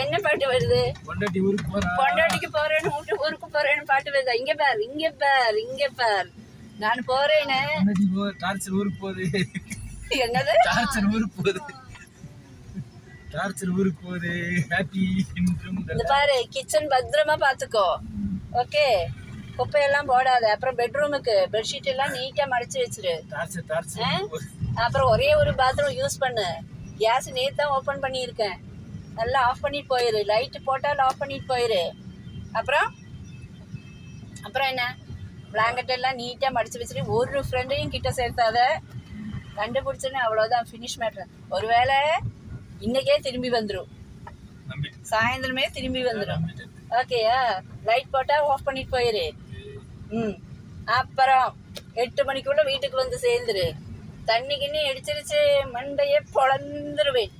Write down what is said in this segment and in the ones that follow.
என்ன பாட்டு வருது? பொண்டாட்டிக்கு போறேன்னு ஊருக்கு போறேன்னு பாட்டு வருதா? இங்க பார் இங்க பார் இங்க பார், நான் போறேன்னு. ஊருக்கு போகுது. என்னது? ஊருக்கு போகுது. ஹாப்பி. இந்த பாரு, கிச்சன் பத்திரமா பாத்துக்கோ. ஓகே, குப்பையெல்லாம் போடாத. அப்புறம் பெட்ரூமுக்கு பெட்ஷீட் எல்லாம் நீட்டா மடிச்சு வச்சிரு. அப்புறம் ஒரே ஒரு பாத்ரூம் யூஸ் பண்ணு. கேஸ் நேத்து தான் ஓப்பன் பண்ணியிருக்கேன். நல்லா ஆஃப் பண்ணிட்டு போயிரு. லைட்டு போட்டால் ஆஃப் பண்ணிட்டு போயிரு. அப்புறம் என்ன, பிளாங்கெட் எல்லாம் நீட்டாக மடிச்சு வச்சுட்டு ஒரு ஃப்ரெண்டையும் கிட்ட சேர்த்தாத. கண்டுபிடிச்சுன்னு அவ்வளோதான், ஃபினிஷ் மேட்ரு. ஒருவேளை இன்னைக்கே திரும்பி வந்துடும், சாயந்தரமே திரும்பி வந்துடும். ஓகேயா? லைட் போட்டால் ஆஃப் பண்ணிட்டு போயிரு. அப்புறம் 8 மணிக்குள்ள வீட்டுக்கு வந்து சேர்ந்துரு. தண்ணி கிண்ணி அடிச்சிருச்சு, மண்டையே பொழந்துருவேன்.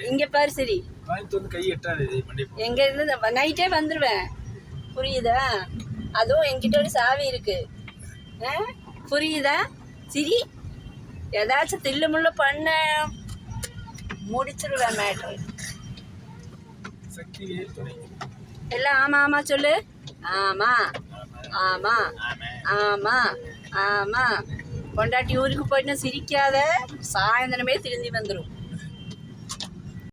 இங்க பாரு, சரி, எங்க இருந்து நைட்டே வந்துருவேன். புரியுதா? அதுவும் என்கிட்ட ஒரு சாவி இருக்கு. புரியுதா? சரி, ஏதாச்சும் தில்லு முள்ளு பண்ண முடிச்சிருவேன் மேட்ரு எல்லாம். ஆமா ஆமா சொல்லு. ஆமா ஆமா ஆமா ஆமா. பொண்டாட்டி ஊருக்கு போயிட்டு சிரிக்காத, சாயந்தரமே திரும்பி வந்துடும்.